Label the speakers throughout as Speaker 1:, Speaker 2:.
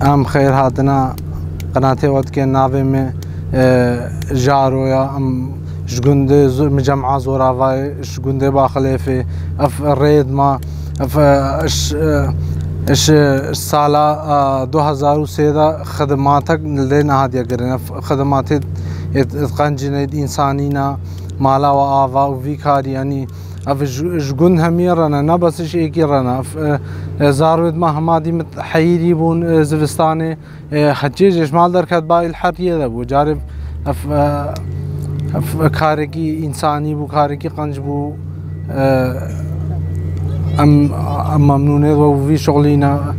Speaker 1: ام خیر هاتنا قناتي ودكن نافي مي جارويا ام شقند مجمعة زورافاي شقند باخليفي اف الريد ما اف اش السالة 2003 خدماتك لدينا هادية قرنا خدمات اتقنجنيد انسانينا مالا وآفا وفيكاري يعني اف شقند هميرنا نبس شيء كيرنا اف زارويد ما همادي حيري بون زفستاني حجيج مال دركت باي الحرية دبو جارب اف كاركي انساني بو كاركي قنج بو ام ممنونة وفي شغلينا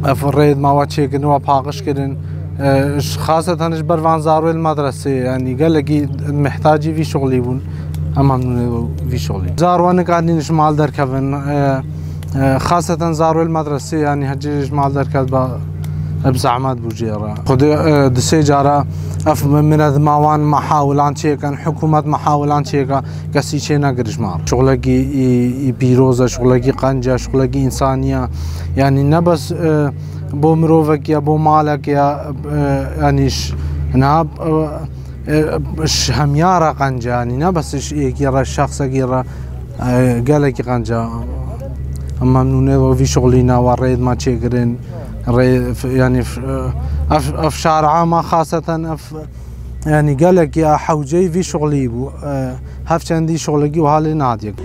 Speaker 1: اف الريد ما واتشي كنوا باقش كدن خاصة اش بروان زاروي المدرسة يعني قال لك محتاجي في شغلي بون ام ممنونة في شغلي زاروانك قاعدين شمال دركبن خاصة زاروي المدرسة يعني هجي شمال دركب بزعمات بوجيرة خدي دسي جارة اف من الماوان محاولان شيكا حكومات محاولان شيكا كسي شينا قرش مار شغلكي بيروزة شغلكي قنجة شغلكي إنسانية يعني نبس بو مروفك يا بو مالك يا يعني ناب هميارة قنجة يعني نبس يرى الشخص يرى قالك قنجة ممنونة في شغلنا والريد ما تشيكرين يعني في شارع ما خاصة يعني قال لك يا حوجي في شغلي بو هف عندي شغلي وهالي ناديك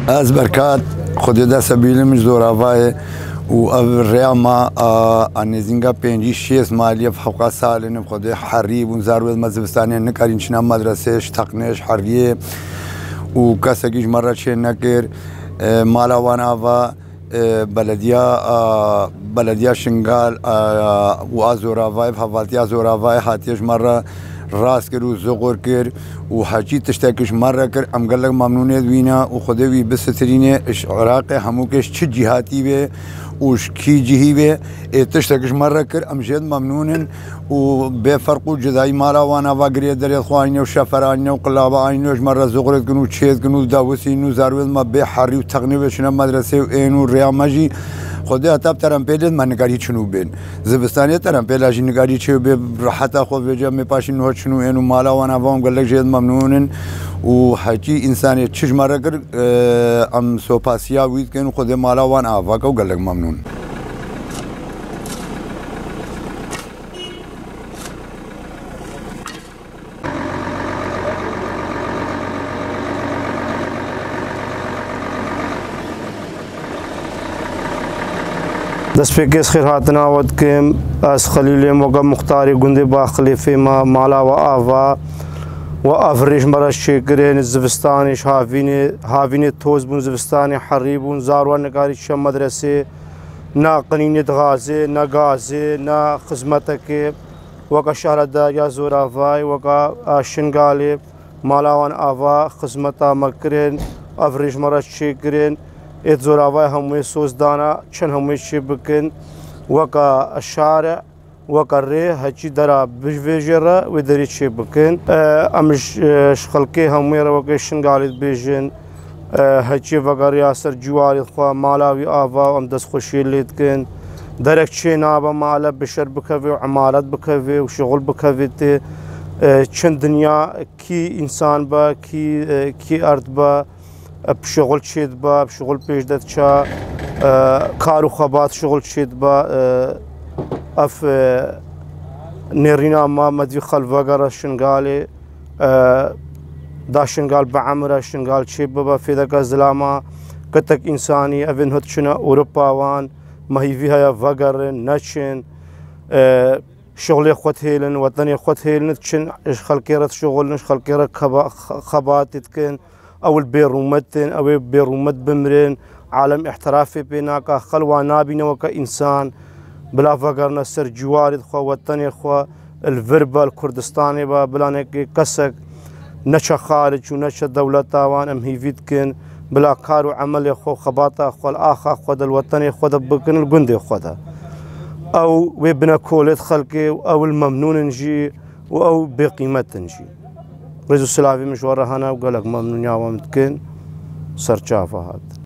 Speaker 2: از برکات خودی دا سبیل مجدورافای و الرياما انزينغا بينجي شيس ماليه فوق سالين خدي حريب ونزارود مزبستاني نكارين شنا مدرسه تقنيش حريه وكاسكيش مره شنكر مالاوانافا بلديه شنغال وازورافاي حوالتي ازورافاي هاتيش مره راس كر وزغور كر وحاجي تشتكش مره كر ام قال لك ممنونيه وينا وخدوي بسترينه عراق هموكش تش جهاتي به وش كي جهي به تشتكش مره كر ام جد ممنونن وبفرق جداي مالا وانا واغري دري خواني وشفراني وقلابه عينوش مره زغور كنو تشيد كنو داوسي نو زارود ما بحري وتقني شنو مدرسه وانو ريامجي خدا تاب ترامپیل من نگاری چنو بین زبستانی ترامپیل اجی نگاری چه به راحت خود وجه می پاشین نه چنو اینو مالا و نوام گلک جد ممنونن و حجی انسانی چش مرگر ام سوپاسیا وید کن خود مالا و نوا کو گلک ممنون
Speaker 3: دست پیکس خیر هاتنا ود که از خلیل موقع مختاری گنده با خلیفه ما مالا و آوا و افریش مرا شکرین زبستانش هاوین توز بون زبستانی حریبون زاروان نگاری شم مدرسه نا قنینت غازه نا غازه نا خدمتک وقا شهر داریا زورافای وقا شنگالی مالاوان آوا خدمتا مکرین افریش مرا شکرین ات زورافای همه سوز دانا چن همه چی بکن وقا الشارع وقا ری هچی درا بجویجرا و دری چی بکن امش خلقی همه را وقا شنگالیت بیجن هچی وقا ریاست جوالیت خواه مالاوی آوا ام دست خوشی لید کن درک چی نابا مالا بشر بکوی و عمالت بکوی و شغل بکوی تی چند دنیا کی انسان با کی ارد با بشغل شد با بشغل پیش داد چا کار و خبات شغل شد با اف نرینا ما مدوی خلوگر شنگالی دا شنگال بعمر شنگال چی با فیدک زلاما کتک انسانی اوین هد چنا اروپا وان مهیوی های وگر نچن شغل خود هیلن وطنی خود هیلن چن خلقیرت شغل نش خلقیرت خبات تکن أو البيرومتن أو البيرومت بمرين عالم احترافي بيناك خلوا نابينا وكإنسان بلا فقرنا سر جوارد خوا وطني خوا الفربا الكردستاني با بلانك كسك نشا خارج ونشا دولة تاوان ام هيفيدكن بلا كار وعمل خو خباطة خو الآخا خو الوطني خو بكن الجندي خو أو ويبنا كولة خلقي أو الممنون نجي أو بقيمة نجي رجل السلافي مشوار هنا وقال لك ممنون يا ومتكن سرچافة هذا